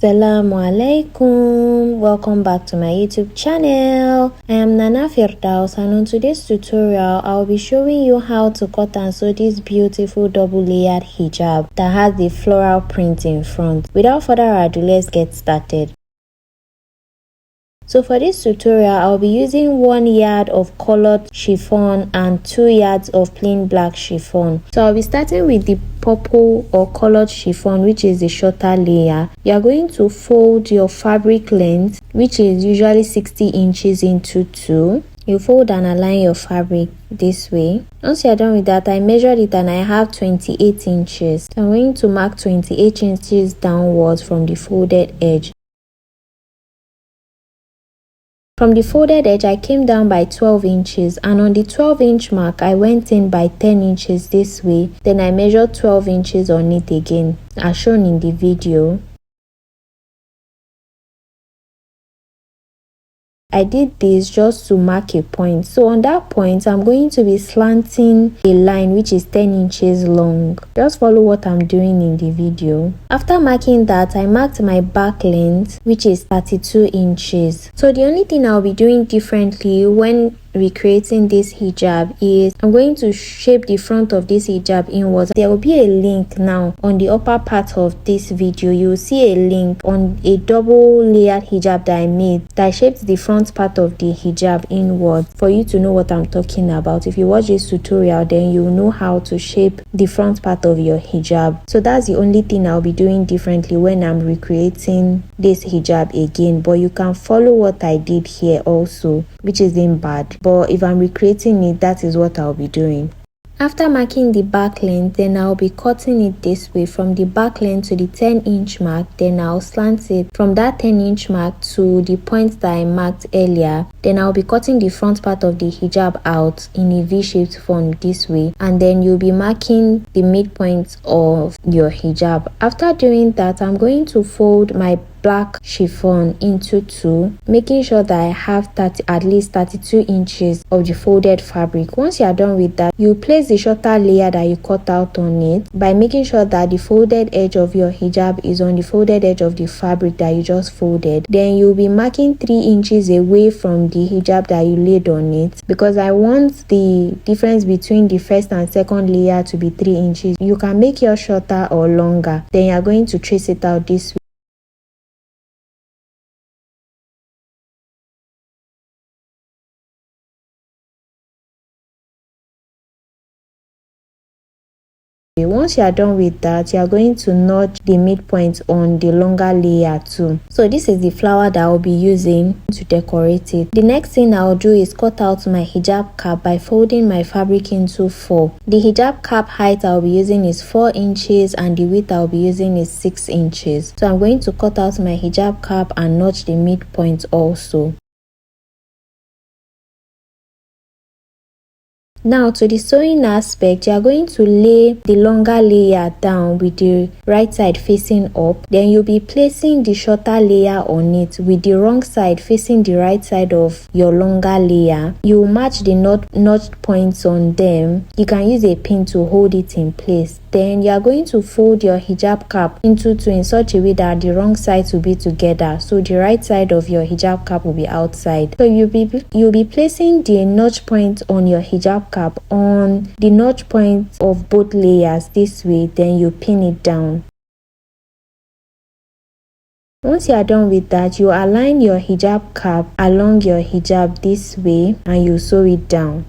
Assalamu alaikum, welcome back to my YouTube channel. I am Nana Firdaus, and on today's tutorial I'll be showing you how to cut and sew this beautiful double layered hijab that has the floral print in front. Without further ado, let's get started. So for this tutorial, I'll be using 1 yard of colored chiffon and 2 yards of plain black chiffon. So I'll be starting with the purple or colored chiffon, which is the shorter layer. You are going to fold your fabric length, which is usually 60 inches, into 2. You fold and align your fabric this way. Once you're done with that, I measured it and I have 28 inches. So I'm going to mark 28 inches downwards from the folded edge. From the folded edge, I came down by 12 inches, and on the 12-inch mark, I went in by 10 inches this way. Then I measured 12 inches on it again, as shown in the video. I did this just to mark a point. So on that point, I'm going to be slanting a line which is 10 inches long. Just follow what I'm doing in the video. After marking that, I marked my back length, which is 32 inches. So the only thing I'll be doing differently when recreating this hijab is I'm going to shape the front of this hijab inwards. There will be a link now on the upper part of this video. You will see a link on a double layered hijab that I made that shaped the front part of the hijab inwards, for you to know what I'm talking about. If you watch this tutorial, then you will know how to shape the front part of your hijab. So that's the only thing I'll be doing differently when I'm recreating this hijab again, but you can follow what I did here also, which isn't bad. But if I'm recreating it, that is what I'll be doing. After marking the back length, then I'll be cutting it this way, from the back length to the 10-inch mark. Then I'll slant it from that 10-inch mark to the point that I marked earlier. Then I'll be cutting the front part of the hijab out in a V-shaped form this way, and then you'll be marking the midpoint of your hijab. After doing that, I'm going to fold my black chiffon into 2, making sure that I have at least 32 inches of the folded fabric. Once you are done with that, you place the shorter layer that you cut out on it by making sure that the folded edge of your hijab is on the folded edge of the fabric that you just folded. Then you'll be marking 3 inches away from the hijab that you laid on it, because I want the difference between the first and second layer to be 3 inches. You can make yours shorter or longer. Then you're going to trace it out this way. Once you are done with that, you are going to notch the midpoint on the longer layer too. So this is the flower that I'll be using to decorate it. The next thing I'll do is cut out my hijab cap by folding my fabric into 4. The hijab cap height I'll be using is 4 inches and the width I'll be using is 6 inches. So I'm going to cut out my hijab cap and notch the midpoint also. Now to the sewing aspect, you are going to lay the longer layer down with the right side facing up. Then you'll be placing the shorter layer on it with the wrong side facing the right side of your longer layer. You match the notch points on them. You can use a pin to hold it in place. Then you are going to fold your hijab cap into 2 in such a way that the wrong sides will be together, so the right side of your hijab cap will be outside. So you'll be placing the notch point on your hijab cap on the notch point of both layers this way. Then you pin it down. Once you are done with that, you align your hijab cap along your hijab this way and you sew it down.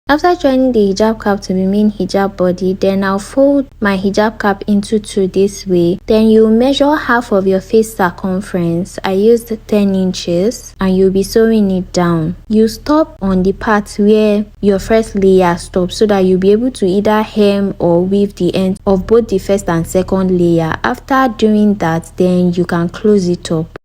After joining the hijab cap to the main hijab body, then I'll fold my hijab cap into 2 this way. Then you measure half of your face circumference. I used 10 inches and you'll be sewing it down. You stop on the part where your first layer stops so that you'll be able to either hem or weave the end of both the first and second layer. After doing that, then you can close it up.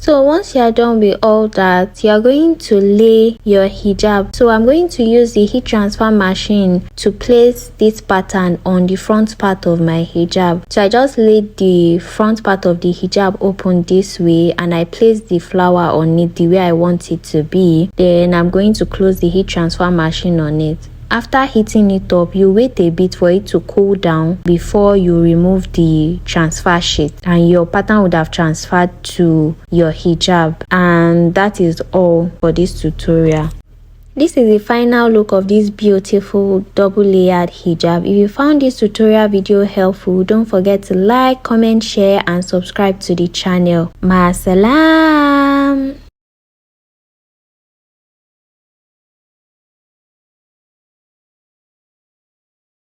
So once you are done with all that, you are going to lay your hijab. So I'm going to use the heat transfer machine to place this pattern on the front part of my hijab. So I just laid the front part of the hijab open this way, and I placed the flower on it the way I want it to be. Then I'm going to close the heat transfer machine on it. After heating it up, you wait a bit for it to cool down before you remove the transfer sheet, and your pattern would have transferred to your hijab. And that is all for this tutorial. This is the final look of this beautiful double layered hijab. If you found this tutorial video helpful, don't forget to like, comment, share and subscribe to the channel. Ma salam.